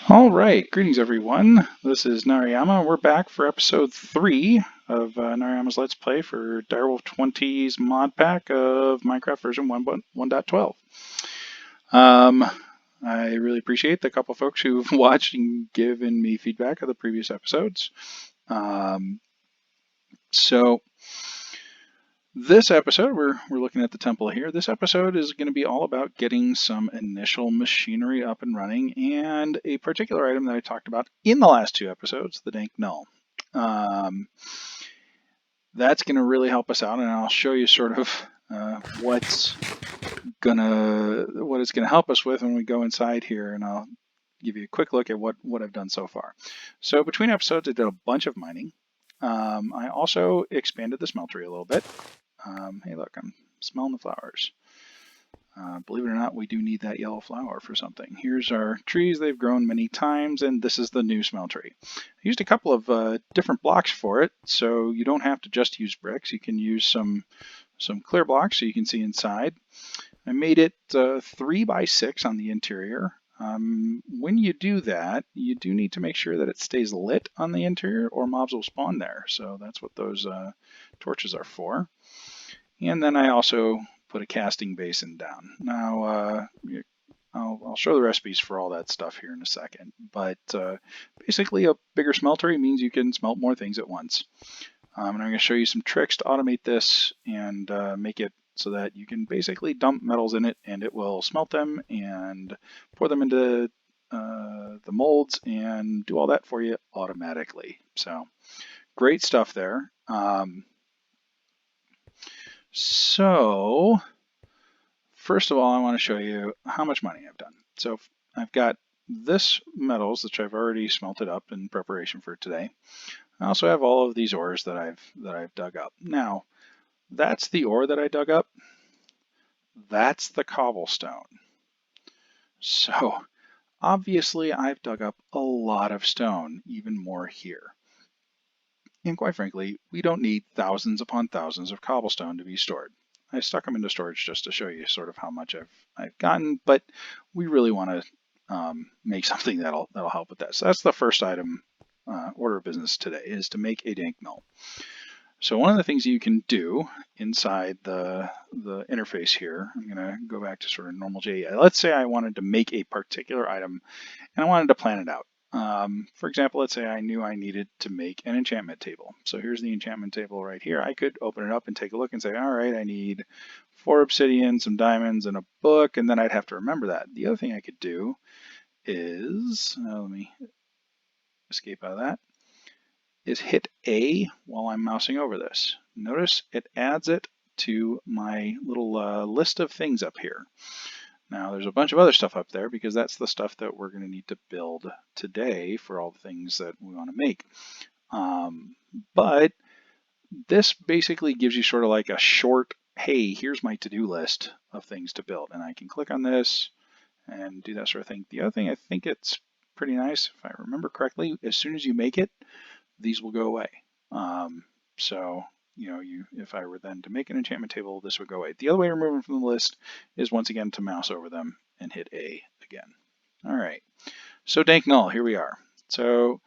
All right, greetings everyone. This is Nariyama. We're back for episode 3 of Nariyama's Let's Play for Direwolf 20's mod pack of Minecraft version 1.12. Um, I really appreciate the couple folks who've watched and given me feedback of the previous episodes. Um, so this episode, we're looking at the temple here. This episode is going to be all about getting some initial machinery up and running and a particular item that I talked about in the last 2 episodes, the dank null. That's going to really help us out, and I'll show you sort of what it's going to help us with when we go inside here, and I'll give you a quick look at what I've done so far. So between episodes, I did a bunch of mining. I also expanded the smeltery a little bit. Hey, look, I'm smelling the flowers. Believe it or not, we do need that yellow flower for something. Here's our trees. They've grown many times, and this is the new smeltery. I used a couple of different blocks for it, so you don't have to just use bricks. You can use some clear blocks so you can see inside. I made it 3 by 6 on the interior. When you do that, you do need to make sure that it stays lit on the interior or mobs will spawn there. So that's what those torches are for. And then I also put a casting basin down. Now, I'll show the recipes for all that stuff here in a second. But basically, a bigger smeltery means you can smelt more things at once. And I'm going to show you some tricks to automate this and make it so that you can basically dump metals in it and it will smelt them and pour them into the molds and do all that for you automatically. So great stuff there. So first of all, I want to show you how much money I've done. So I've got this metals, which I've already smelted up in preparation for today. I also have all of these ores that I've dug up. Now, that's the ore that I dug up. That's the cobblestone. So obviously I've dug up a lot of stone, even more here. And quite frankly, we don't need thousands upon thousands of cobblestone to be stored. I stuck them into storage just to show you sort of how much I've gotten, but we really want to make something that'll help with that. So that's the first item, order of business today, is to make a dank null. So one of the things you can do inside the interface here, I'm going to go back to sort of normal JEI. Let's say I wanted to make a particular item and I wanted to plan it out. For example, let's say I knew I needed to make an enchantment table. So here's the enchantment table right here. I could open it up and take a look and say, all right, I need 4 obsidian, some diamonds, and a book, and then I'd have to remember that. The other thing I could do is, let me escape out of that, is hit A while I'm mousing over this. Notice it adds it to my little list of things up here. Now there's a bunch of other stuff up there because that's the stuff that we're going to need to build today for all the things that we want to make. But this basically gives you sort of like a short, hey, here's my to-do list of things to build. And I can click on this and do that sort of thing. The other thing, I think it's pretty nice, if I remember correctly, as soon as you make it, these will go away. So if I were then to make an enchantment table, this would go away. The other way to remove them from the list is once again to mouse over them and hit A again. All right, so dank null, here we are. So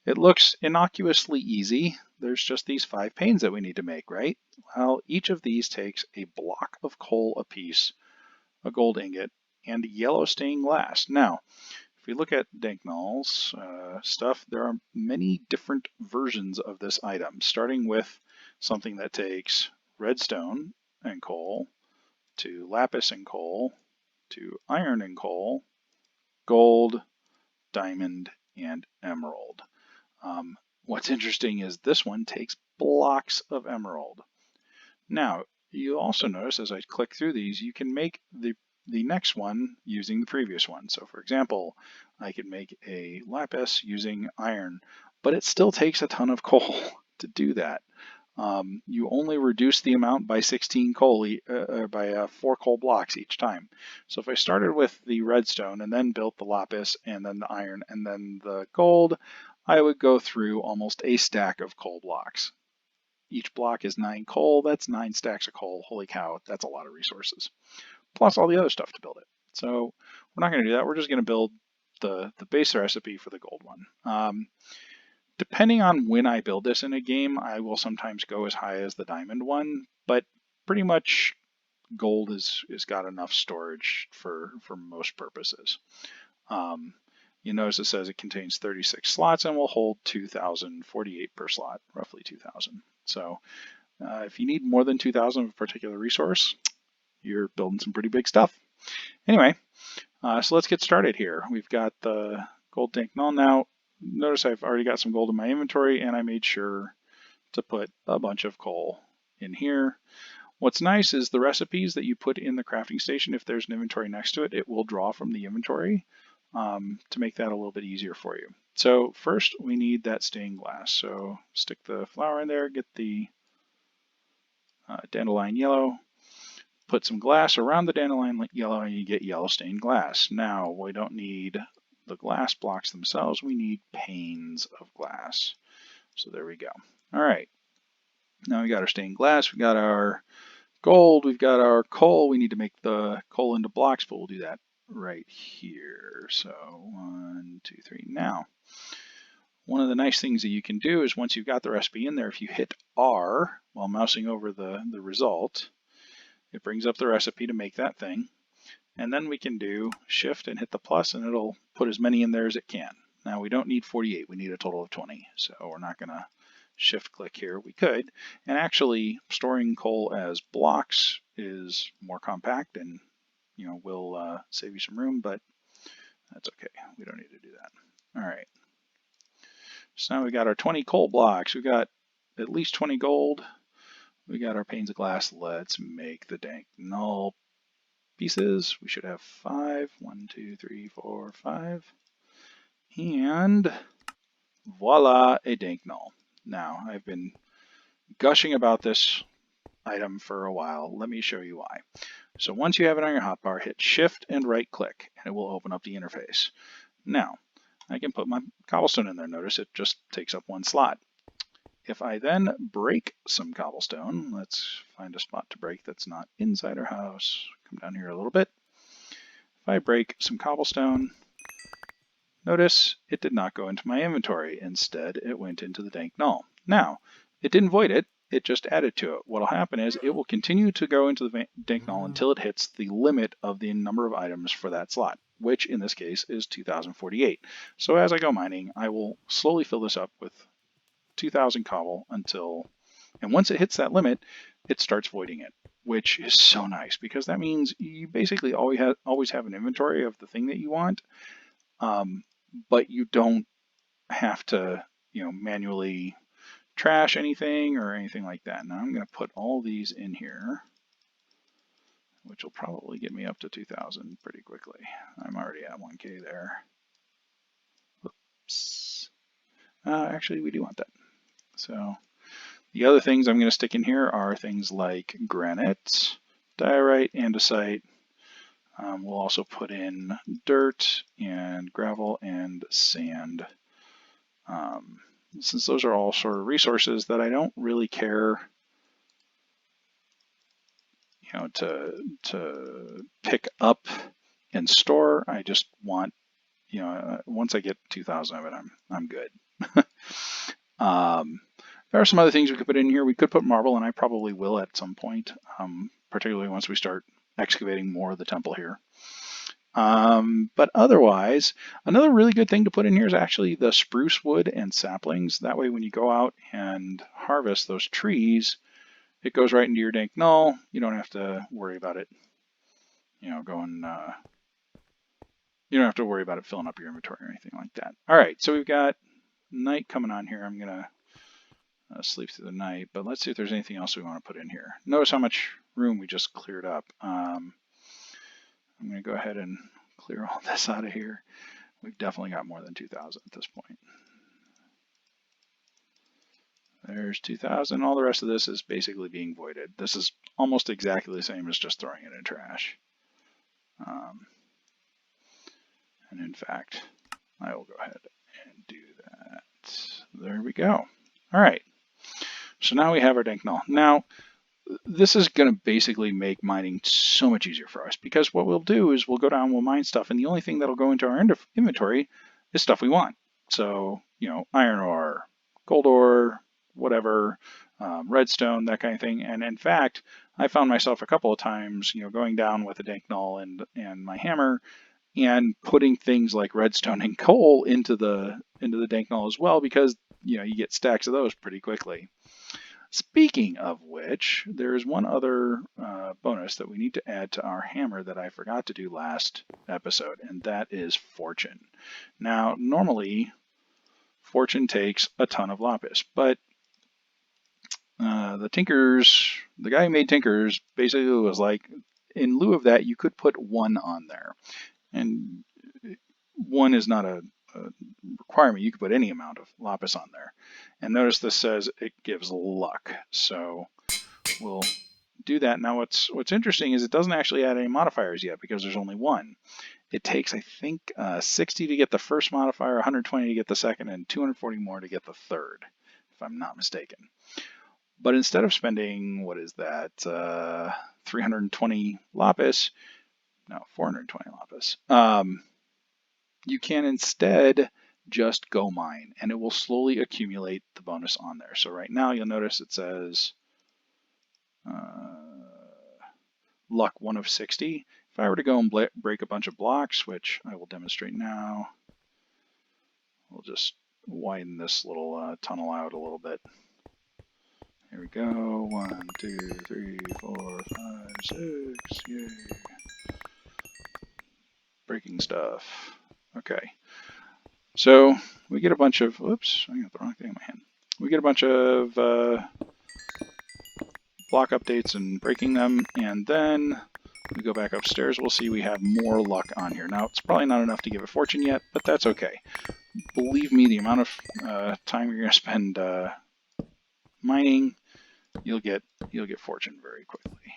it looks innocuously easy. There's just these 5 panes that we need to make, right? Well, each of these takes a block of coal apiece, a gold ingot, and yellow stained glass. Now, if we look at dank null's stuff, there are many different versions of this item, starting with something that takes redstone and coal, to lapis and coal, to iron and coal, gold, diamond, and emerald. What's interesting is this one takes blocks of emerald. Now, you also notice as I click through these, you can make the next one using the previous one. So for example, I could make a lapis using iron, but it still takes a ton of coal to do that. You only reduce the amount by 16 coal, by 4 coal blocks each time. So if I started with the redstone and then built the lapis and then the iron and then the gold, I would go through almost a stack of coal blocks. Each block is 9 coal. That's 9 stacks of coal. Holy cow, that's a lot of resources. Plus all the other stuff to build it. So we're not going to do that. We're just going to build the base recipe for the gold one. Depending on when I build this in a game, I will sometimes go as high as the diamond one, but pretty much gold is got enough storage for most purposes. You notice it says it contains 36 slots and will hold 2,048 per slot, roughly 2,000. So if you need more than 2,000 of a particular resource, you're building some pretty big stuff. Anyway, so let's get started here. We've got the gold dank null now. Notice I've already got some gold in my inventory, and I made sure to put a bunch of coal in here. What's nice is the recipes that you put in the crafting station, if there's an inventory next to it, it will draw from the inventory to make that a little bit easier for you. So first we need that stained glass. So stick the flour in there, get the dandelion yellow, put some glass around the dandelion yellow, and you get yellow stained glass. Now we don't need the glass blocks themselves, we need panes of glass. So there we go. All right, now we got our stained glass, we got our gold, we've got our coal. We need to make the coal into blocks, but we'll do that right here. So 1, 2, 3. Now, one of the nice things that you can do is once you've got the recipe in there, if you hit R while mousing over the result, it brings up the recipe to make that thing. And then we can do Shift and hit the plus, and it'll put as many in there as it can. Now, we don't need 48. We need a total of 20. So we're not going to Shift click here. We could. And actually, storing coal as blocks is more compact and will save you some room, but that's okay. We don't need to do that. All right. So now we got our 20 coal blocks. We got at least 20 gold. We got our panes of glass. Let's make the dank null pieces. We should have 5. 1, 2, 3, 4, 5. And voila, a dank null. Now, I've been gushing about this item for a while. Let me show you why. So once you have it on your hotbar, hit Shift and right click, and it will open up the interface. Now, I can put my cobblestone in there. Notice it just takes up 1 slot. If I then break some cobblestone, let's find a spot to break that's not inside our house. Come down here a little bit. If I break some cobblestone, notice it did not go into my inventory. Instead, it went into the dank null. Now, it didn't void it. It just added to it. What will happen is it will continue to go into the dank null until it hits the limit of the number of items for that slot, which in this case is 2,048. So as I go mining, I will slowly fill this up with 2,000 cobble until, and once it hits that limit, it starts voiding it, which is so nice because that means you basically always have an inventory of the thing that you want, but you don't have to manually trash anything or anything like that. Now I'm going to put all these in here, which will probably get me up to 2,000 pretty quickly. I'm already at 1K there. Oops. Actually, we do want that. So the other things I'm going to stick in here are things like granite, diorite, andesite. We'll also put in dirt and gravel and sand. Since those are all sort of resources that I don't really care, to pick up and store. I just want, once I get 2,000 of it, I'm good. There are some other things we could put in here. We could put marble, and I probably will at some point, particularly once we start excavating more of the temple here. But otherwise, another really good thing to put in here is actually the spruce wood and saplings. That way when you go out and harvest those trees, it goes right into your dank null. You don't have to worry about it, you don't have to worry about it filling up your inventory or anything like that. All right, so we've got night coming on here. I'm going to sleep through the night, but let's see if there's anything else we want to put in here. Notice how much room we just cleared up. I'm going to go ahead and clear all this out of here. We've definitely got more than 2,000 at this point. There's 2,000. All the rest of this is basically being voided. This is almost exactly the same as just throwing it in trash. And in fact, I will go ahead and do that. There we go. All right. So now we have our dank null. Now, this is going to basically make mining so much easier for us, because what we'll do is we'll go down, we'll mine stuff, and the only thing that'll go into our inventory is stuff we want. So, iron ore, gold ore, whatever, redstone, that kind of thing. And in fact, I found myself a couple of times, going down with a dank null and my hammer and putting things like redstone and coal into the dank null as well, because you get stacks of those pretty quickly. Speaking of which, there's one other bonus that we need to add to our hammer that I forgot to do last episode, and that is fortune. Now, normally, fortune takes a ton of lapis, but the guy who made tinkers basically was like, in lieu of that, you could put 1 on there. And 1 is not a requirement. You can put any amount of lapis on there. And notice this says it gives luck. So we'll do that. Now what's interesting is it doesn't actually add any modifiers yet, because there's only 1. It takes, I think, 60 to get the first modifier, 120 to get the second, and 240 more to get the third, if I'm not mistaken. But instead of spending, 320 lapis, no, 420 lapis, you can instead just go mine, and it will slowly accumulate the bonus on there. So right now you'll notice it says luck 1 of 60. If I were to go and break a bunch of blocks, which I will demonstrate now, we'll just widen this little tunnel out a little bit. Here we go. 1, 2, 3, 4, 5, 6. Yay. Breaking stuff. Okay. So we get a bunch of, oops, I got the wrong thing in my hand. We get a bunch of block updates and breaking them, and then we go back upstairs. We'll see we have more luck on here. Now, it's probably not enough to give it fortune yet, but that's okay. Believe me, the amount of time you're going to spend mining, you'll get fortune very quickly.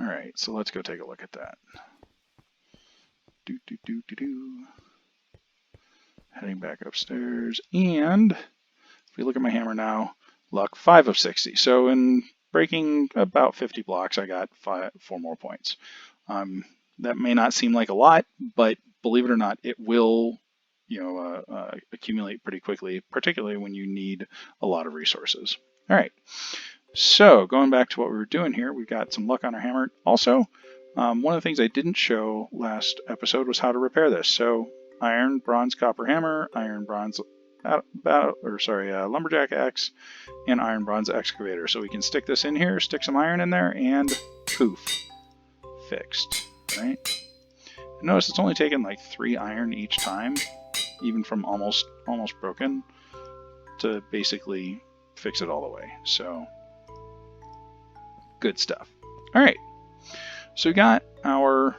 All right, so let's go take a look at that. Heading back upstairs, and if we look at my hammer now, luck 5 of 60. So in breaking about 50 blocks, I got 4 more points. That may not seem like a lot, but believe it or not, it will accumulate pretty quickly, particularly when you need a lot of resources. All right, so going back to what we were doing here, we've got some luck on our hammer. Also, one of the things I didn't show last episode was how to repair this. So iron, bronze, copper hammer, iron, bronze, lumberjack axe, and iron, bronze excavator. So we can stick this in here, stick some iron in there, and poof, fixed, right? And notice it's only taken like 3 iron each time, even from almost broken, to basically fix it all the way. So good stuff. All right, so we got our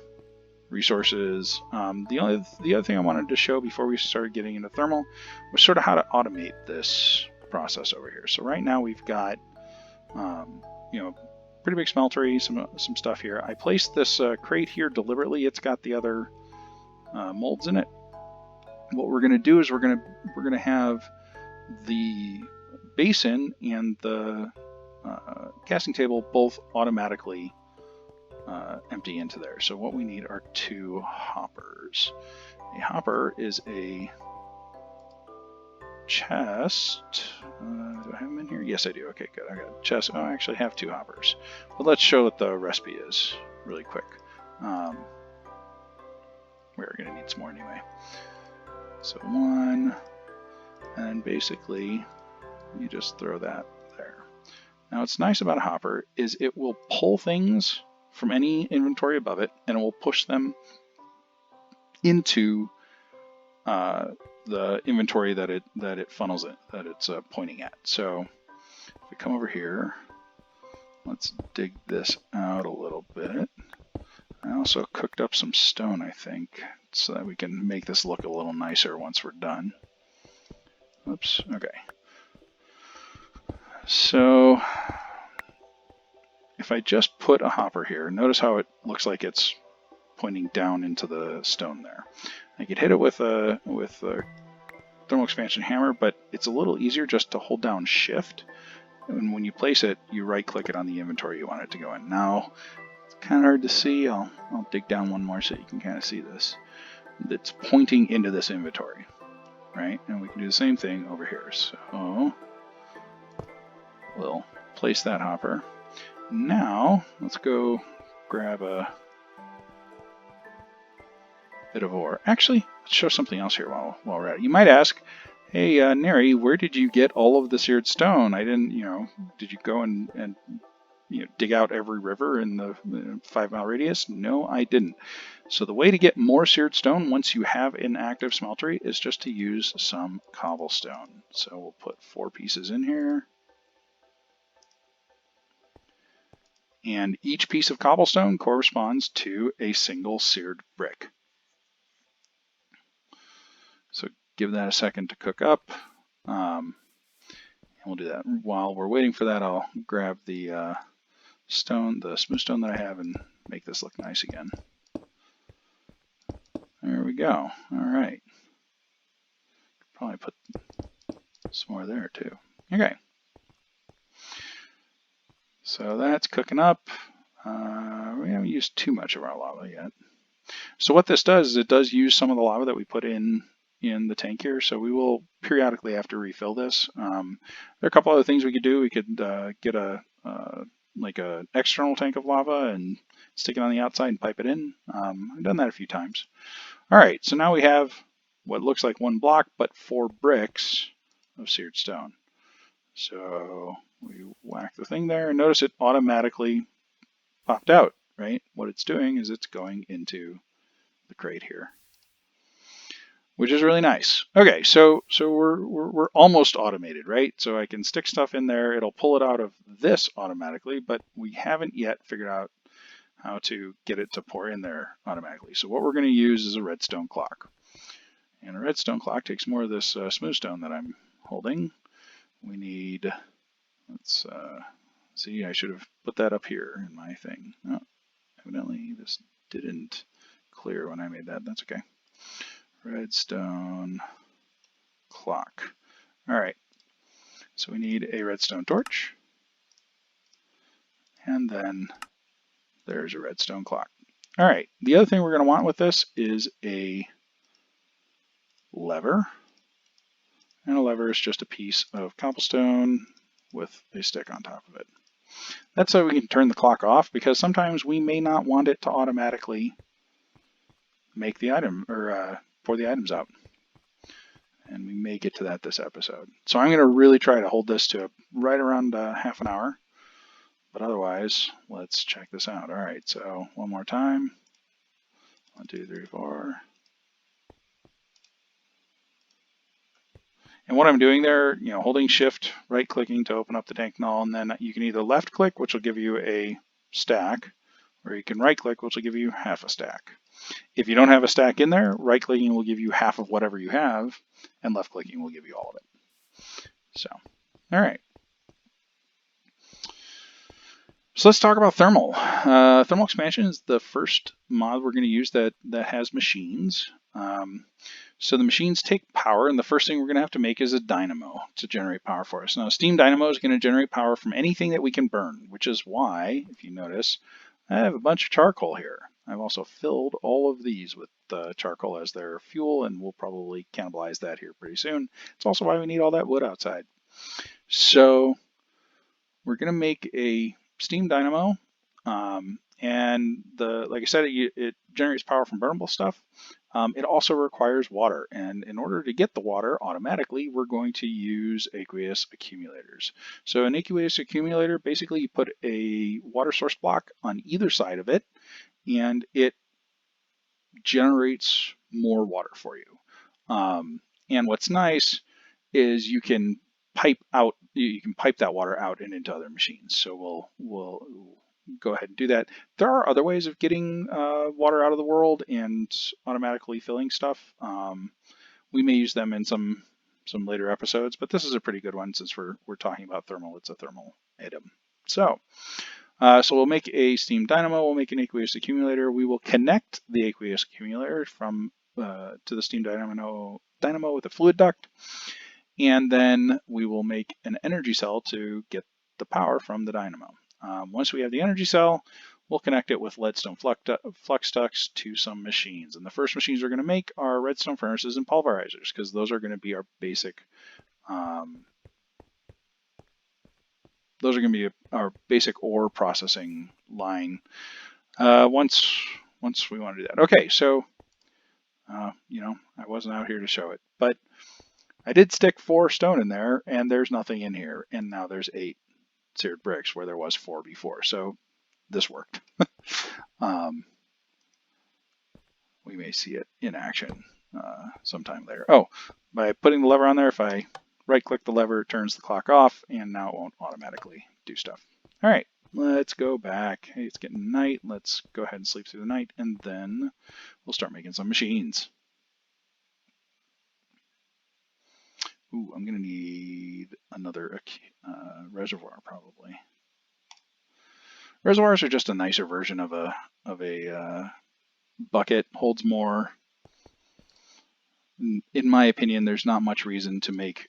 resources. The other thing I wanted to show before we started getting into thermal was sort of how to automate this process over here. So right now we've got pretty big smeltery, some stuff here. I placed this crate here deliberately. It's got the other molds in it. What we're going to do is we're going to have the basin and the casting table both automatically empty into there. So what we need are 2 hoppers. A hopper is a chest. Do I have them in here? Yes, I do. Okay, good. I got a chest. Oh, I actually have 2 hoppers. But let's show what the recipe is really quick. We're going to need some more anyway. So 1, and basically you just throw that there. Now what's nice about a hopper is it will pull things from any inventory above it, and it will push them into the inventory that it funnels in, that it's pointing at. So if we come over here, let's dig this out a little bit. I also cooked up some stone, I think, so that we can make this look a little nicer once we're done. Oops, okay. So if I just put a hopper here, notice how it looks like it's pointing down into the stone there. I could hit it with a thermal expansion hammer, but it's a little easier just to hold down Shift. And when you place it, you right click it on the inventory you want it to go in. Now, it's kind of hard to see. I'll dig down one more so you can kind of see this. It's pointing into this inventory, right? And we can do the same thing over here. So we'll place that hopper. Now, let's go grab a bit of ore. Actually, let's show something else here while we're at it. You might ask, hey, Neri, where did you get all of the seared stone? I didn't, did you go and dig out every river in the 5-mile radius? No, I didn't. So the way to get more seared stone once you have an active smeltery is just to use some cobblestone. So we'll put 4 pieces in here. And each piece of cobblestone corresponds to a single seared brick. So give that a second to cook up. And we'll do that. While we're waiting for that, I'll grab the stone, the smooth stone that I have, and make this look nice again. There we go. All right. Probably put some more there too. Okay. So that's cooking up. We haven't used too much of our lava yet. So what this does is it does use some of the lava that we put in the tank here. So we will periodically have to refill this. There are a couple other things we could do. We could get like an external tank of lava and stick it on the outside and pipe it in. I've done that a few times. All right, so now we have what looks like 1 block, but 4 bricks of seared stone. So we whack the thing there, and notice it automatically popped out, right? What it's doing is it's going into the crate here, which is really nice. Okay, so we're almost automated, right? So I can stick stuff in there, it'll pull it out of this automatically, but we haven't yet figured out how to get it to pour in there automatically. So what we're going to use is a redstone clock. And a redstone clock takes more of this smooth stone that I'm holding. We need, let's see, I should have put that up here in my thing. Oh, evidently this didn't clear when I made that. That's okay. Redstone clock. All right, so we need a redstone torch. And then there's a redstone clock. All right, the other thing we're going to want with this is a lever. And a lever is just a piece of cobblestone with a stick on top of it. That's so we can turn the clock off, because sometimes we may not want it to automatically make the item or pour the items out. And we may get to that this episode. So I'm going to really try to hold this to right around half an hour. But otherwise, let's check this out. All right, so one more time. 1, 2, 3, 4. And what I'm doing there, holding Shift, right-clicking to open up the dank null, and then you can either left-click, which will give you a stack, or you can right-click, which will give you half a stack. If you don't have a stack in there, right-clicking will give you half of whatever you have, and left-clicking will give you all of it. So, all right. So let's talk about thermal. Thermal expansion is the first mod we're going to use that has machines. So the machines take power, and the first thing we're going to have to make is a dynamo to generate power for us. Now, a steam dynamo is going to generate power from anything that we can burn, which is why, if you notice, I have a bunch of charcoal here. I've also filled all of these with charcoal as their fuel, and we'll probably cannibalize that here pretty soon. It's also why we need all that wood outside. So we're going to make a steam dynamo, and like I said, it generates power from burnable stuff. It also requires water, and in order to get the water automatically, we're going to use aqueous accumulators. So an aqueous accumulator, basically you put a water source block on either side of it, and it generates more water for you. And what's nice is you can pipe that water out and into other machines. So we'll go ahead and do that. There are other ways of getting water out of the world and automatically filling stuff. We may use them in some later episodes, but this is a pretty good one since we're talking about thermal. It's a thermal item. So we'll make a steam dynamo. We'll make an aqueous accumulator. We will connect the aqueous accumulator from to the steam dynamo with a fluid duct, and then we will make an energy cell to get the power from the dynamo. Once we have the energy cell, we'll connect it with leadstone flux ducts to some machines. And the first machines we're going to make are redstone furnaces and pulverizers, because those are going to be our basic ore processing line. Once we want to do that. Okay, so you know, I wasn't out here to show it, but I did stick 4 stone in there, and there's nothing in here, and now there's 8 seared bricks where there was 4 before. So this worked. We may see it in action sometime later. Oh, by putting the lever on there, if I right-click the lever, it turns the clock off, and now it won't automatically do stuff. All right, let's go back. Hey, it's getting night. Let's go ahead and sleep through the night, and then we'll start making some machines. Ooh, I'm going to need another reservoir, probably. Reservoirs are just a nicer version of a bucket, holds more. In my opinion, there's not much reason to make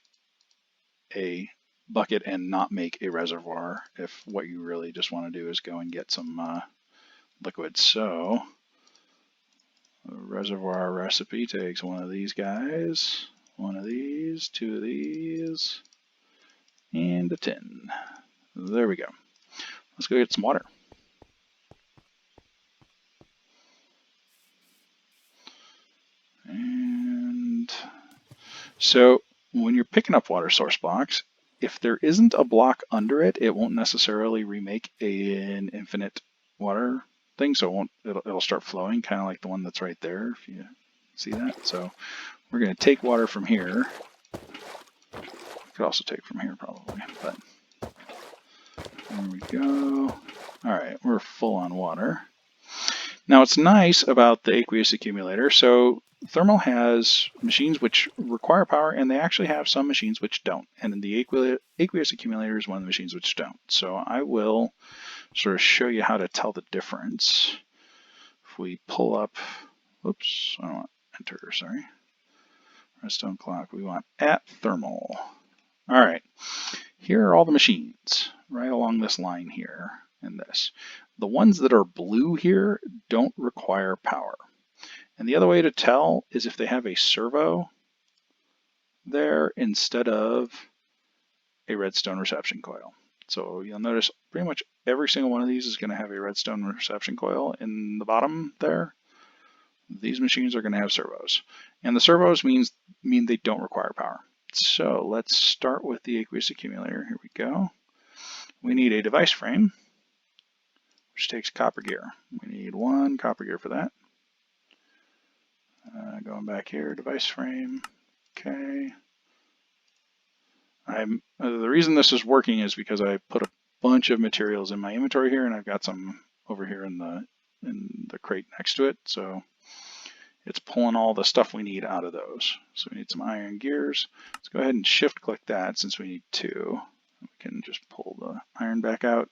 a bucket and not make a reservoir if what you really just want to do is go and get some liquid. So a reservoir recipe takes one of these guys, one of these, 2 of these, and a tin. There we go. Let's go get some water. And so when you're picking up water source blocks, if there isn't a block under it, it won't necessarily remake an infinite water thing, so it'll start flowing, kind of like the one that's right there, if you see that. So we're going to take water from here. We could also take from here probably, but there we go. All right, we're full on water. Now what's nice about the aqueous accumulator, so Thermal has machines which require power, and they actually have some machines which don't. And the aqueous accumulator is one of the machines which don't. So I will sort of show you how to tell the difference. If we pull up, whoops, I don't want enter, sorry. Redstone clock, we want at thermal. All right, here are all the machines right along this line here and this. The ones that are blue here don't require power. And the other way to tell is if they have a servo there instead of a redstone reception coil. So you'll notice pretty much every single one of these is going to have a redstone reception coil in the bottom there. These machines are going to have servos. And the servos mean they don't require power. So let's start with the aqueous accumulator. Here we go. We need a device frame, which takes copper gear. We need 1 copper gear for that. Going back here, device frame. Okay. The reason this is working is because I put a bunch of materials in my inventory here, and I've got some over here in the crate next to it. So it's pulling all the stuff we need out of those. So we need some iron gears. Let's go ahead and shift click that since we need 2. We can just pull the iron back out.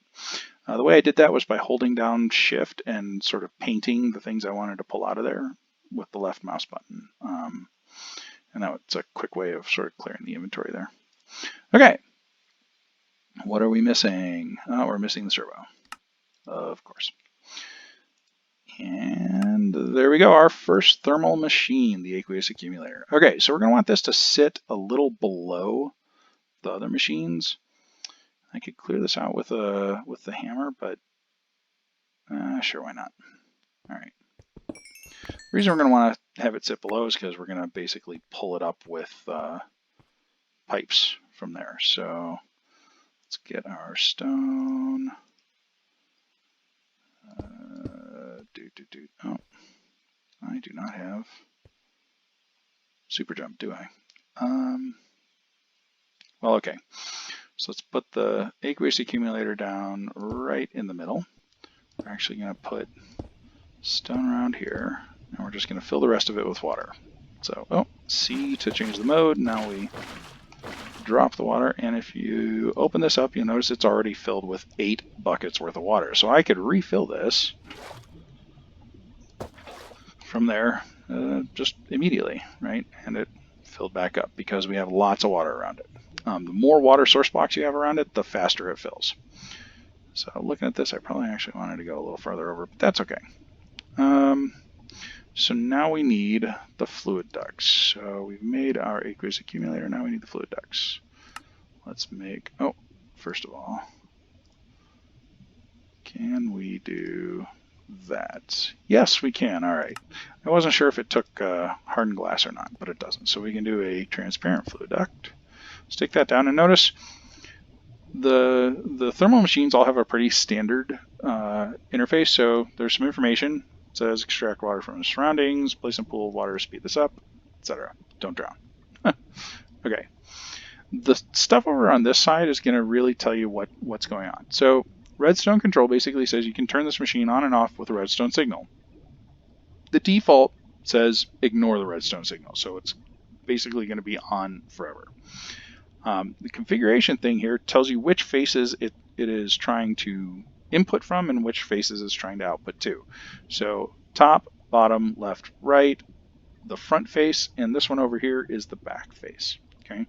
The way I did that was by holding down shift and sort of painting the things I wanted to pull out of there with the left mouse button. And that's a quick way of sort of clearing the inventory there. Okay, what are we missing? We're missing the servo, of course. And there we go, our first thermal machine, the aqueous accumulator. Okay, so we're going to want this to sit a little below the other machines. I could clear this out with the hammer, but sure, why not? All right. The reason we're going to want to have it sit below is because we're going to basically pull it up with pipes from there. So let's get our stone. Oh, I do not have super jump, do I? Well, okay. So let's put the aqueous accumulator down right in the middle. We're actually going to put stone around here, and we're just going to fill the rest of it with water. So, C to change the mode. Now we drop the water, and if you open this up, you'll notice it's already filled with 8 buckets worth of water. So I could refill this from there just immediately, right? And it filled back up because we have lots of water around it. The more water source blocks you have around it, the faster it fills. So looking at this, I probably actually wanted to go a little farther over, but that's okay. So now we need the fluid ducts. So we've made our aqueous accumulator. Now we need the fluid ducts. Let's make, first of all, can we do that? Yes, we can. All right. I wasn't sure if it took hardened glass or not, but it doesn't. So we can do a transparent fluid duct. Stick that down, and notice the thermal machines all have a pretty standard interface. So there's some information. It says extract water from the surroundings, place in pool of water to speed this up, etc. Don't drown. Okay. The stuff over on this side is going to really tell you what's going on. So redstone control basically says you can turn this machine on and off with a redstone signal. The default says ignore the redstone signal, so it's basically going to be on forever. The configuration thing here tells you which faces it is trying to input from and which faces it's trying to output to. So top, bottom, left, right, the front face, and this one over here is the back face. Okay.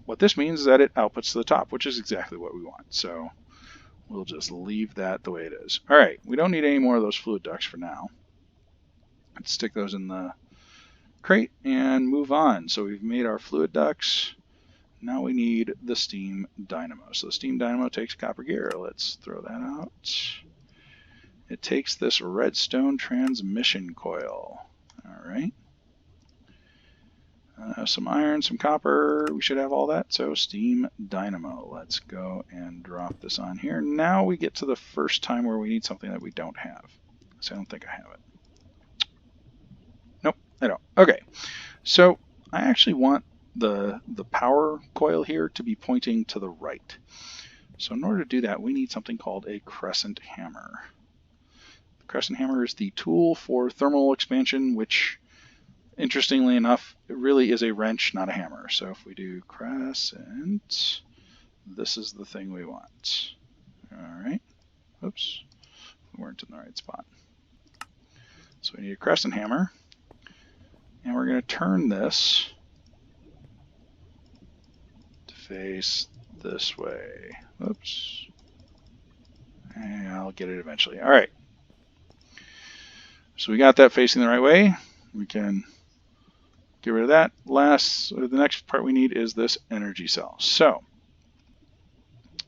What this means is that it outputs to the top, which is exactly what we want. So we'll just leave that the way it is. All right, we don't need any more of those fluid ducts for now. Let's stick those in the crate and move on. So we've made our fluid ducts. Now we need the steam dynamo. So the steam dynamo takes copper gear. Let's throw that out. It takes this redstone transmission coil. All right. Some iron, some copper. We should have all that. So steam dynamo. Let's go and drop this on here. Now we get to the first time where we need something that we don't have. So I don't think I have it. Nope, I don't. Okay. So I actually want the power coil here to be pointing to the right. So in order to do that, we need something called a crescent hammer. The crescent hammer is the tool for thermal expansion, which, interestingly enough, it really is a wrench, not a hammer. So if we do crescent, this is the thing we want. All right. Oops, we weren't in the right spot. So we need a crescent hammer, and we're going to turn this to face this way. Oops. And I'll get it eventually. All right. So we got that facing the right way. We can get rid of that. The next part we need is this energy cell. So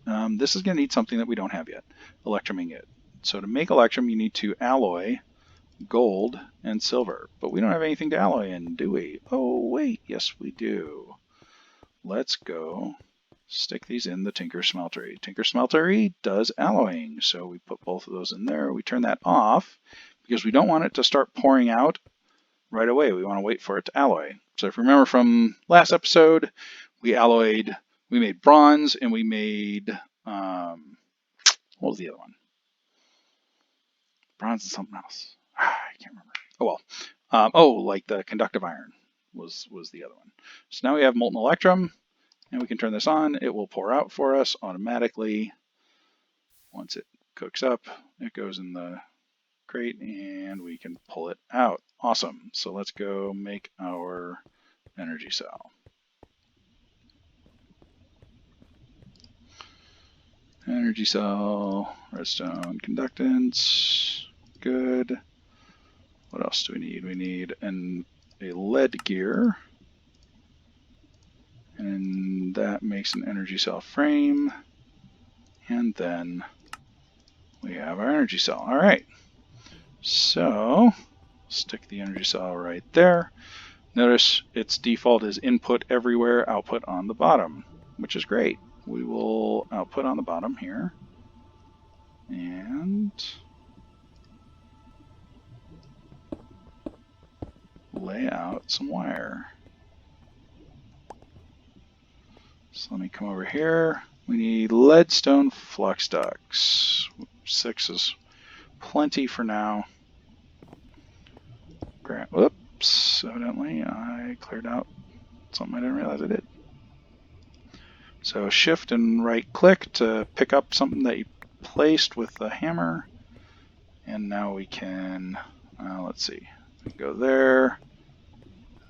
this is going to need something that we don't have yet, electrum ingot. So to make electrum, you need to alloy gold and silver. But we don't have anything to alloy in, do we? Oh, wait. Yes, we do. Let's go stick these in the Tinker Smeltery. Tinker Smeltery does alloying. So we put both of those in there. We turn that off because we don't want it to start pouring out right away. We want to wait for it to alloy. So if you remember from last episode, we made bronze, and we made, what was the other one? Bronze and something else. I can't remember. Oh well. Like the conductive iron was the other one. So now we have molten electrum, and we can turn this on. It will pour out for us automatically. Once it cooks up, it goes in the crate, and we can pull it out. Awesome. So let's go make our energy cell. Energy cell, redstone conductance, good. What else do we need? We need a lead gear, and that makes an energy cell frame, and then we have our energy cell. All right, so stick the energy cell right there. Notice its default is input everywhere, output on the bottom, which is great. We will output on the bottom here, and lay out some wire. So let me come over here. We need leadstone flux ducts. 6 is plenty for now. Whoops, evidently I cleared out something I didn't realize I did. So shift and right click to pick up something that you placed with the hammer. And now we can Let's see. We can go there.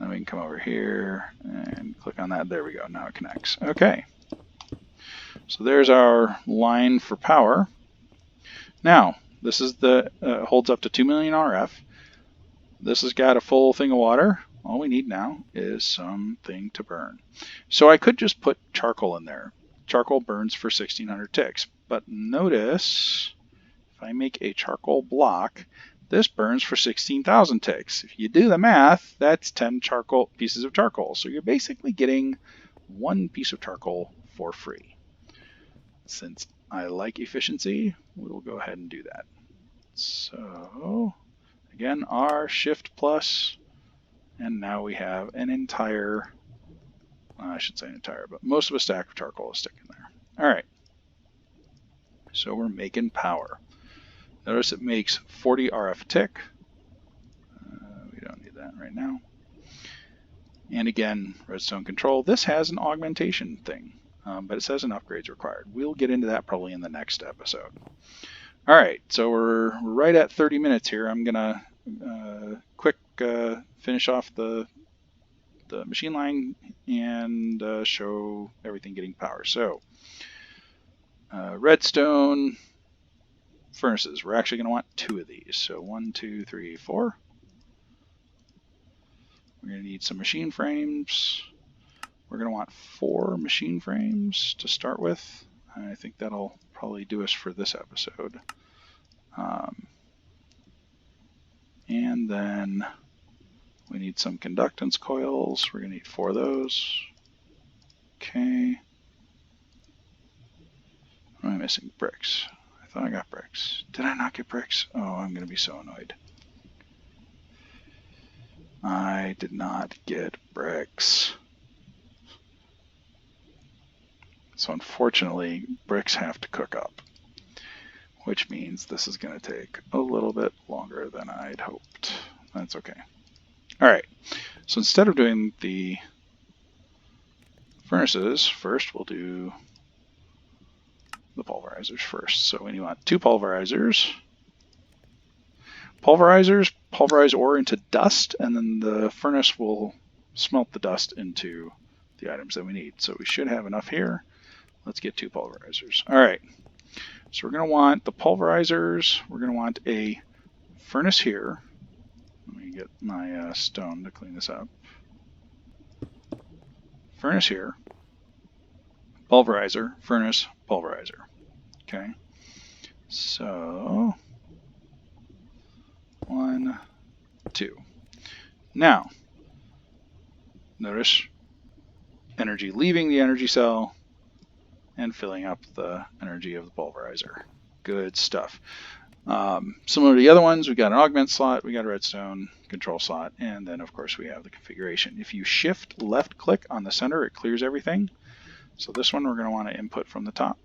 Then we can come over here and click on that. There we go. Now it connects. Okay. So there's our line for power. Now, this is the holds up to 2 million RF. This has got a full thing of water. All we need now is something to burn. So I could just put charcoal in there. Charcoal burns for 1600 ticks. But notice, if I make a charcoal block, this burns for 16,000 ticks. If you do the math, that's 10 charcoal pieces of charcoal. So you're basically getting one piece of charcoal for free. Since I like efficiency, we'll go ahead and do that. So again, R, Shift plus, and now we have an entire, I should say entire, but most of a stack of charcoal is sticking there. All right, so we're making power. Notice it makes 40 RF a tick. We don't need that right now. And again, redstone control. This has an augmentation thing, but it says an upgrade's required. We'll get into that probably in the next episode. All right, so we're right at 30 minutes here. I'm gonna quick finish off the machine line and show everything getting power. So redstone furnaces. We're actually going to want 2 of these. So 1, 2, 3, 4. We're going to need some machine frames. We're going to want 4 machine frames to start with. I think that'll probably do us for this episode. And then we need some conductance coils. We're going to need 4 of those. Okay. What am I missing? Bricks. I thought I got bricks. Did I not get bricks? Oh, I'm going to be so annoyed. I did not get bricks. So unfortunately, bricks have to cook up, which means this is going to take a little bit longer than I'd hoped. That's okay. All right, so instead of doing the furnaces first, we'll do the pulverizers first. So we want 2 pulverizers. Pulverizers pulverize ore into dust, and then the furnace will smelt the dust into the items that we need. So we should have enough here. Let's get 2 pulverizers. All right, so we're going to want the pulverizers. We're going to want a furnace here. Let me get my stone to clean this up. Furnace here. Pulverizer, furnace, pulverizer. Okay, so 1, 2. Now, notice energy leaving the energy cell and filling up the energy of the pulverizer. Good stuff. Similar to the other ones, we got an augment slot, we got a redstone control slot, and then of course we have the configuration. If you shift left click on the center, it clears everything. So this one we're going to want to input from the top.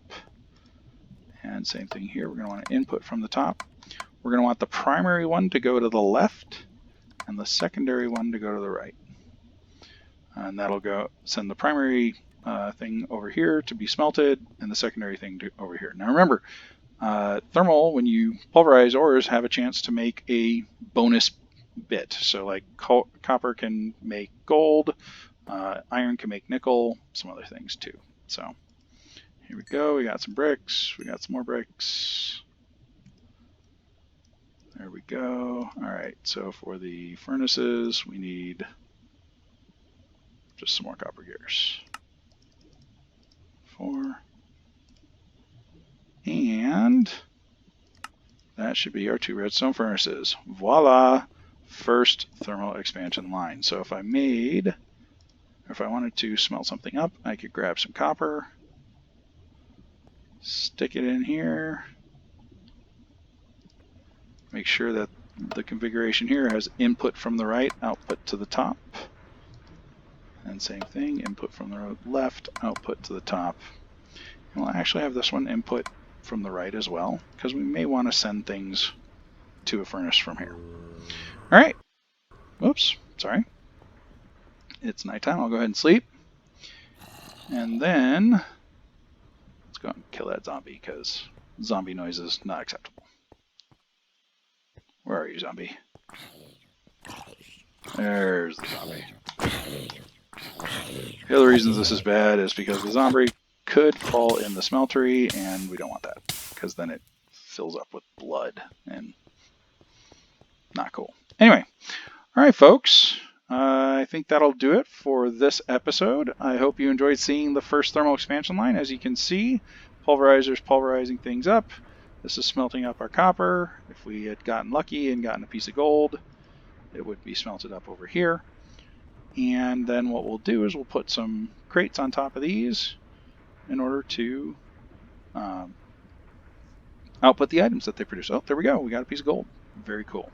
And same thing here, we're going to want to input from the top. We're going to want the primary one to go to the left and the secondary one to go to the right. And that'll go send the primary thing over here to be smelted and the secondary thing over here. Now remember, thermal, when you pulverize ores, have a chance to make a bonus bit. So like copper can make gold, iron can make nickel, some other things too. So here we go, we got some bricks, we got some more bricks. There we go. All right, so for the furnaces, we need just some more copper gears. 4. And that should be our 2 redstone furnaces. Voila! First thermal expansion line. So if I wanted to smelt something up, I could grab some copper, stick it in here, make sure that the configuration here has input from the right, output to the top. And same thing, input from the left, output to the top. And we'll actually have this one input from the right as well, because we may want to send things to a furnace from here. All right. Whoops, sorry. It's nighttime, I'll go ahead and sleep. And then, let's go and kill that zombie, because zombie noise is not acceptable. Where are you, zombie? There's the zombie. The other reasons this is bad is because the zombie could fall in the smeltery, and we don't want that, because then it fills up with blood, and not cool. Anyway, all right, folks. I think that'll do it for this episode. I hope you enjoyed seeing the first thermal expansion line. As you can see, pulverizer's pulverizing things up. This is smelting up our copper. If we had gotten lucky and gotten a piece of gold, it would be smelted up over here. And then what we'll do is we'll put some crates on top of these in order to output the items that they produce. Oh, there we go. We got a piece of gold. Very cool.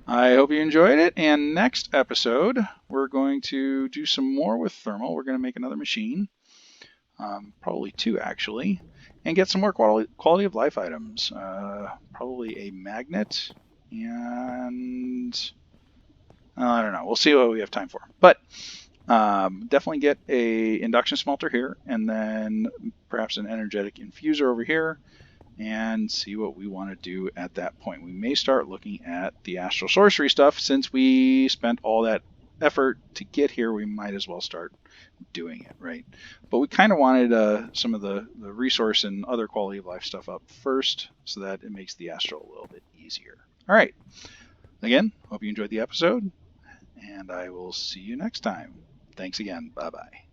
I hope you enjoyed it, and next episode we're going to do some more with thermal. We're going to make another machine, probably 2 actually, and get some more quality of life items. Probably a magnet, and I don't know. We'll see what we have time for. But definitely get a induction smelter here, and then perhaps an energetic infuser over here, and see what we want to do at that point. We may start looking at the astral sorcery stuff. Since we spent all that effort to get here, we might as well start doing it, right? But we kind of wanted some of the resource and other quality of life stuff up first, so that it makes the astral a little bit easier. All right. Again, hope you enjoyed the episode, and I will see you next time. Thanks again. Bye-bye.